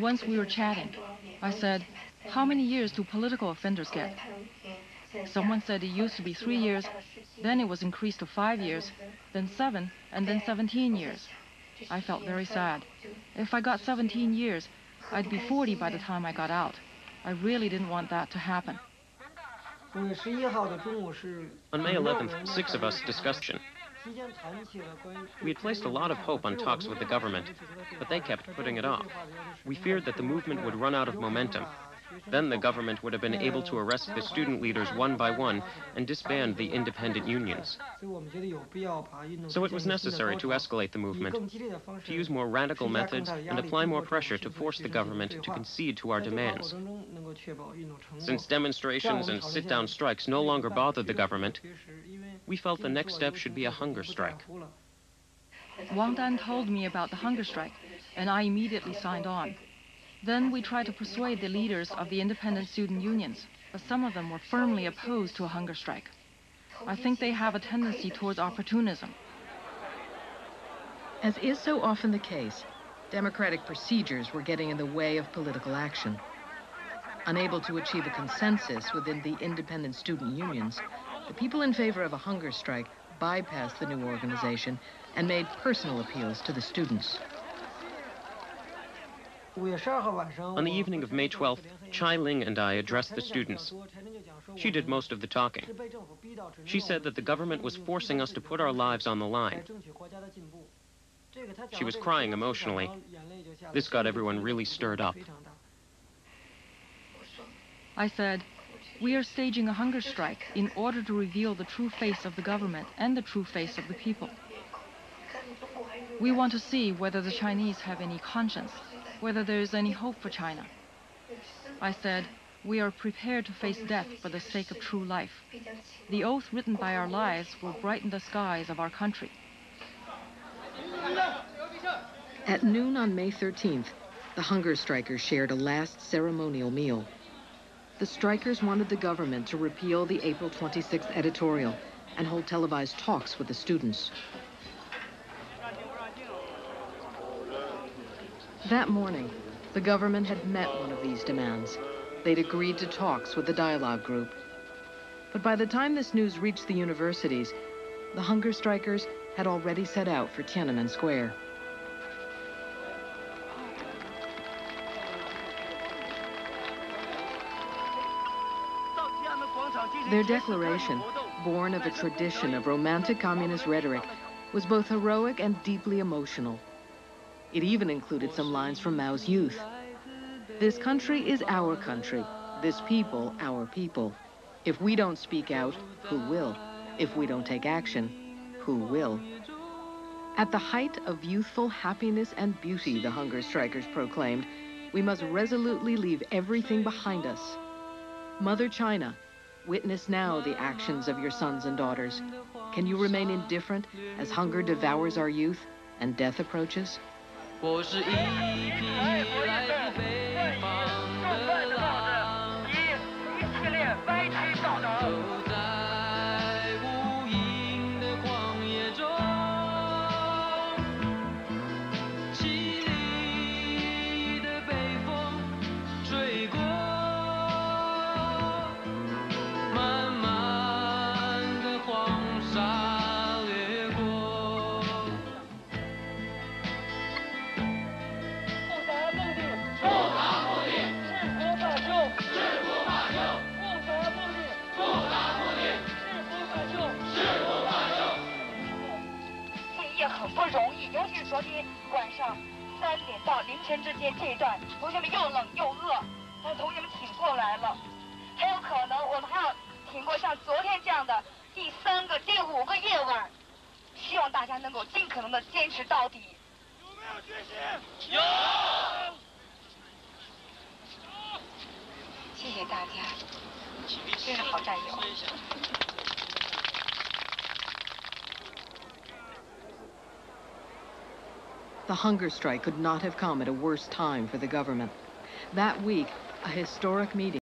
Once we were chatting. I said, "How many years do political offenders get?" Someone said it used to be 3 years, then it was increased to 5 years, then 7, and then 17 years. I felt very sad. If I got 17 years, I'd be 40 by the time I got out. I really didn't want that to happen. On May 11th, 6 of us discussed it. We had placed a lot of hope on talks with the government, but they kept putting it off. We feared that the movement would run out of momentum. Then the government would have been able to arrest the student leaders one by one and disband the independent unions. So it was necessary to escalate the movement, to use more radical methods and apply more pressure to force the government to concede to our demands. Since demonstrations and sit-down strikes no longer bothered the government, we felt the next step should be a hunger strike. Wang Dan told me about the hunger strike, and I immediately signed on. Then we tried to persuade the leaders of the independent student unions, but some of them were firmly opposed to a hunger strike. I think they have a tendency towards opportunism. As is so often the case, democratic procedures were getting in the way of political action. Unable to achieve a consensus within the independent student unions, the people in favor of a hunger strike bypassed the new organization and made personal appeals to the students. On the evening of May 12th, Chai Ling and I addressed the students. She did most of the talking. She said that the government was forcing us to put our lives on the line. She was crying emotionally. This got everyone really stirred up. I said, "We are staging a hunger strike in order to reveal the true face of the government and the true face of the people. We want to see whether the Chinese have any conscience, whether there is any hope for China." I said, "We are prepared to face death for the sake of true life. The oath written by our lives will brighten the skies of our country." At noon on May 13th, the hunger strikers shared a last ceremonial meal. The strikers wanted the government to repeal the April 26th editorial and hold televised talks with the students. That morning, the government had met one of these demands. They'd agreed to talks with the dialogue group. But by the time this news reached the universities, the hunger strikers had already set out for Tiananmen Square. Their declaration, born of a tradition of romantic communist rhetoric, was both heroic and deeply emotional. It even included some lines from Mao's youth. "This country is our country, this people our people. If we don't speak out, who will? If we don't take action, who will?" At the height of youthful happiness and beauty, the hunger strikers proclaimed, "We must resolutely leave everything behind us. Mother China, witness now the actions of your sons and daughters. Can you remain indifferent as hunger devours our youth and death approaches?" 我是一匹来自北方的狼，走在无垠的旷野中，凄厉的北风吹过，漫漫的黄沙掠过。 很不容易，尤其是昨天晚上3点到凌晨之间这一段，同学们又冷又饿，但同学们挺过来了。很有可能我们还要挺过像昨天这样的第3个、第5个夜晚。希望大家能够尽可能的坚持到底。有没有决心？有。谢谢大家，真是好战友。 The hunger strike could not have come at a worse time for the government. That week, a historic meeting